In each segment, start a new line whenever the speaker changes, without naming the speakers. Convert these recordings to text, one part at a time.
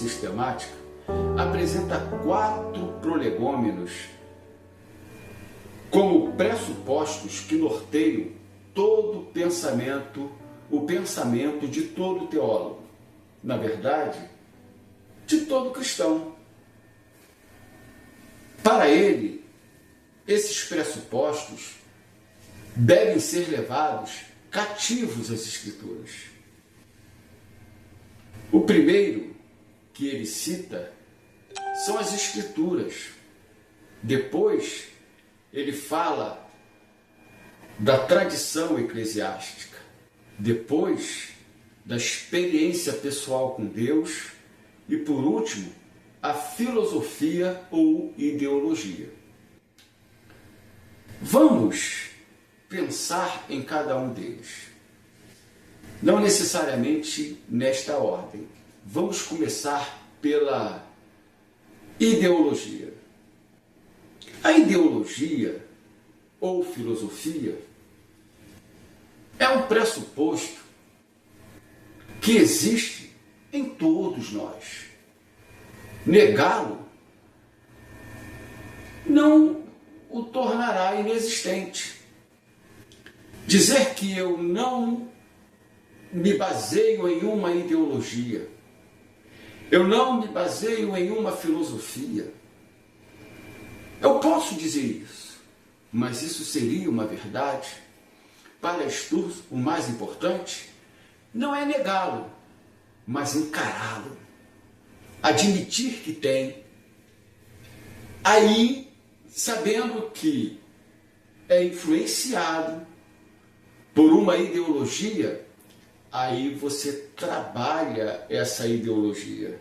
sistemática apresenta 4 prolegômenos como pressupostos que norteiam todo o pensamento de todo teólogo, na verdade, de todo cristão. Para ele, esses pressupostos devem ser levados cativos às Escrituras. O primeiro que ele cita são as Escrituras. Depois, ele fala da tradição eclesiástica. Depois, da experiência pessoal com Deus. E, por último, a filosofia ou ideologia. Vamos pensar em cada um deles. Não necessariamente nesta ordem. Vamos começar pela ideologia. A ideologia ou filosofia é um pressuposto que existe em todos nós. Negá-lo não o tornará inexistente. Dizer que eu não me baseio em uma ideologia, eu não me baseio em uma filosofia, eu posso dizer isso, mas isso seria uma verdade? Para Sturz, o mais importante não é negá-lo, mas encará-lo, admitir que tem, aí sabendo que é influenciado por uma ideologia, aí você trabalha essa ideologia,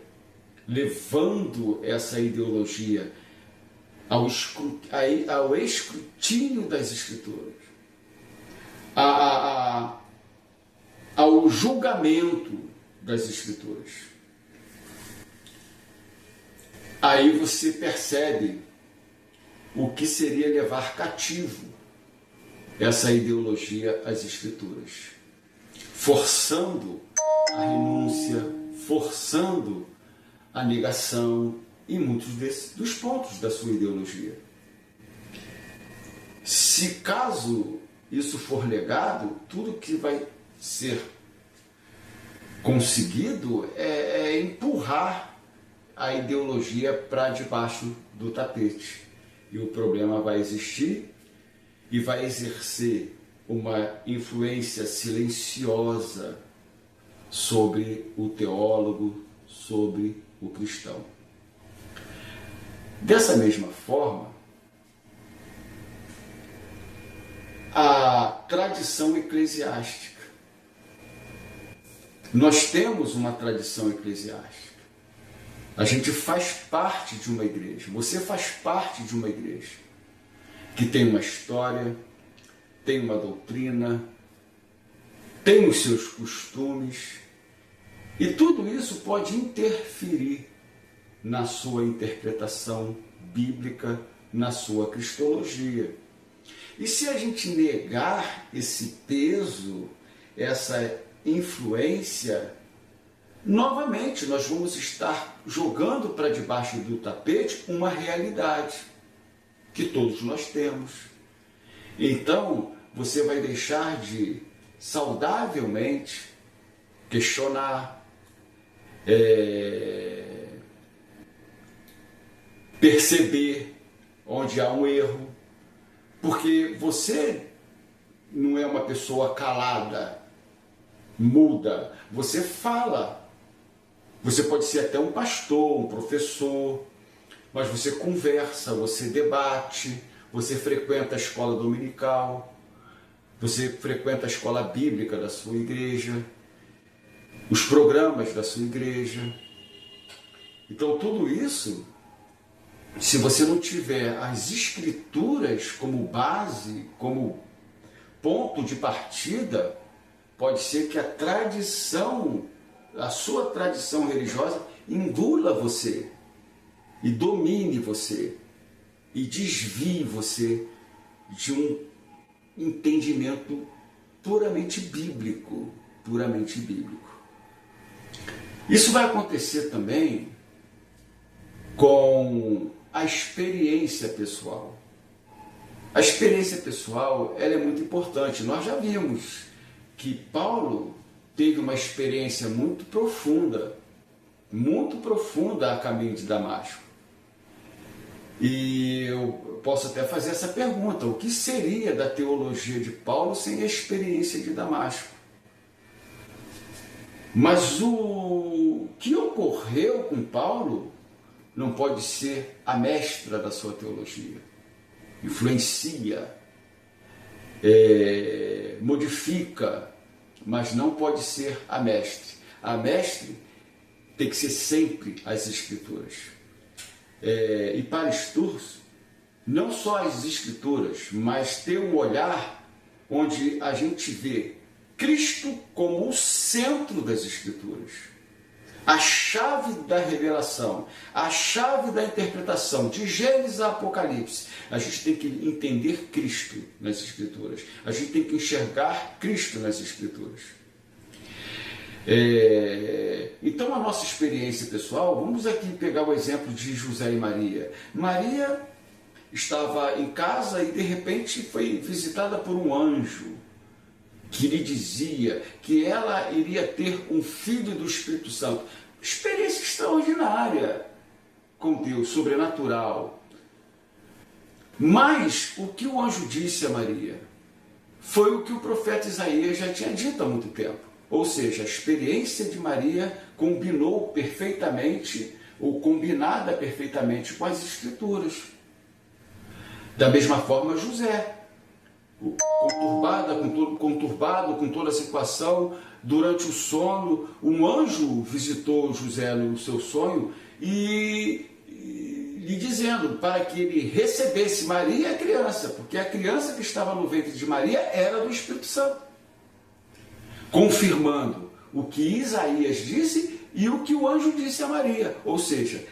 levando essa ideologia ao escrutínio das Escrituras, ao julgamento das Escrituras. Aí você percebe o que seria levar cativo essa ideologia às Escrituras, forçando a renúncia, forçando a negação em muitos dos pontos da sua ideologia. Se caso isso for negado, tudo que vai ser conseguido é empurrar a ideologia para debaixo do tapete. E o problema vai existir e vai exercer uma influência silenciosa sobre o teólogo, sobre o cristão. Dessa mesma forma, a tradição eclesiástica. Nós temos uma tradição eclesiástica. A gente faz parte de uma igreja. Você faz parte de uma igreja que tem uma história, tem uma doutrina, tem os seus costumes, e tudo isso pode interferir na sua interpretação bíblica, na sua cristologia. E se a gente negar esse peso, essa influência, novamente nós vamos estar jogando para debaixo do tapete uma realidade que todos nós temos. Então, você vai deixar de saudavelmente questionar, perceber onde há um erro, porque você não é uma pessoa calada, muda, você fala. Você pode ser até um pastor, um professor, mas você conversa, você debate, você frequenta a escola dominical, você frequenta a escola bíblica da sua igreja, os programas da sua igreja. Então tudo isso, se você não tiver as Escrituras como base, como ponto de partida, pode ser que a sua tradição religiosa engula você e domine você e desvie você de um entendimento puramente bíblico, Isso vai acontecer também com a experiência pessoal. A experiência pessoal, ela é muito importante. Nós já vimos que Paulo teve uma experiência muito profunda a caminho de Damasco. E eu posso até fazer essa pergunta: o que seria da teologia de Paulo sem a experiência de Damasco? Mas o que ocorreu com Paulo não pode ser a mestra da sua teologia. Influencia, modifica, mas não pode ser a mestre. A mestre tem que ser sempre as Escrituras. E para Sturz, não só as Escrituras, mas ter um olhar onde a gente vê Cristo como o centro das Escrituras, a chave da revelação, a chave da interpretação, de Gênesis a Apocalipse. A gente tem que entender Cristo nas Escrituras, a gente tem que enxergar Cristo nas Escrituras. Então, a nossa experiência pessoal, vamos aqui pegar o exemplo de José e Maria. Maria estava em casa e de repente foi visitada por um anjo que lhe dizia que ela iria ter um filho do Espírito Santo. Experiência extraordinária com Deus, sobrenatural. Mas o que o anjo disse a Maria foi o que o profeta Isaías já tinha dito há muito tempo. Ou seja, a experiência de Maria combinou perfeitamente, ou combinada perfeitamente com as Escrituras. Da mesma forma, José, conturbado com toda a situação, durante o sono, um anjo visitou José no seu sonho e lhe dizendo para que ele recebesse Maria, a criança, porque a criança que estava no ventre de Maria era do Espírito Santo, confirmando o que Isaías disse e o que o anjo disse a Maria, ou seja,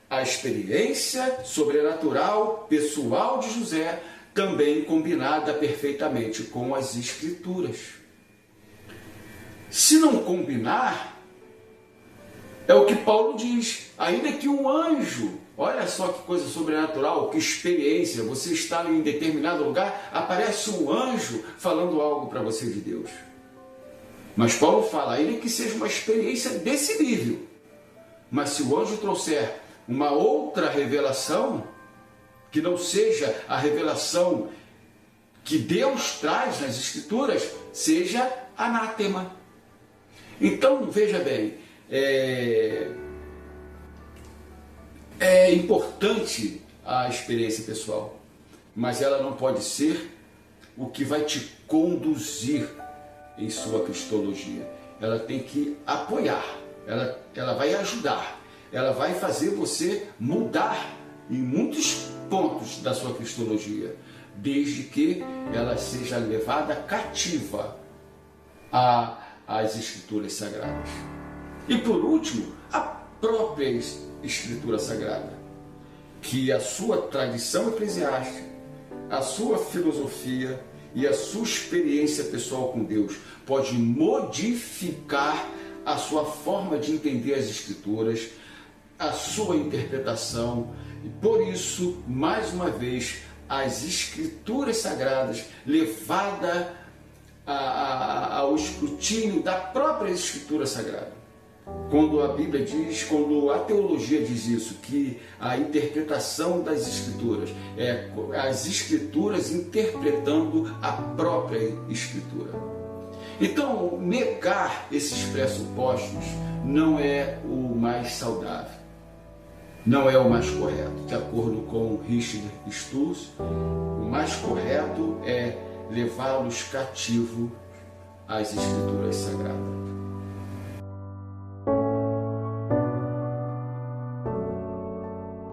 a experiência sobrenatural, pessoal de José, também combinada perfeitamente com as Escrituras. Se não combinar, é o que Paulo diz, ainda que um anjo, olha só que coisa sobrenatural, que experiência, você está em determinado lugar, aparece um anjo falando algo para você de Deus. Mas Paulo fala, ainda que seja uma experiência desse nível, mas se o anjo trouxer uma outra revelação, que não seja a revelação que Deus traz nas Escrituras, seja anátema. Então, veja bem, é importante a experiência pessoal, mas ela não pode ser o que vai te conduzir em sua cristologia. Ela tem que apoiar, ela vai ajudar, ela vai fazer você mudar em muitos pontos da sua cristologia, desde que ela seja levada cativa às Escrituras Sagradas. E por último, a própria Escritura Sagrada, que a sua tradição eclesiástica, a sua filosofia e a sua experiência pessoal com Deus pode modificar a sua forma de entender as Escrituras, a sua interpretação. E por isso, mais uma vez, as Escrituras Sagradas, levada ao escrutínio da própria Escritura Sagrada. Quando a Bíblia diz, quando a teologia diz isso, que a interpretação das Escrituras é as Escrituras interpretando a própria Escritura. Então, negar esses pressupostos não é o mais saudável, não é o mais correto. De acordo com Richard Sturz, o mais correto é levá-los cativos às Escrituras Sagradas.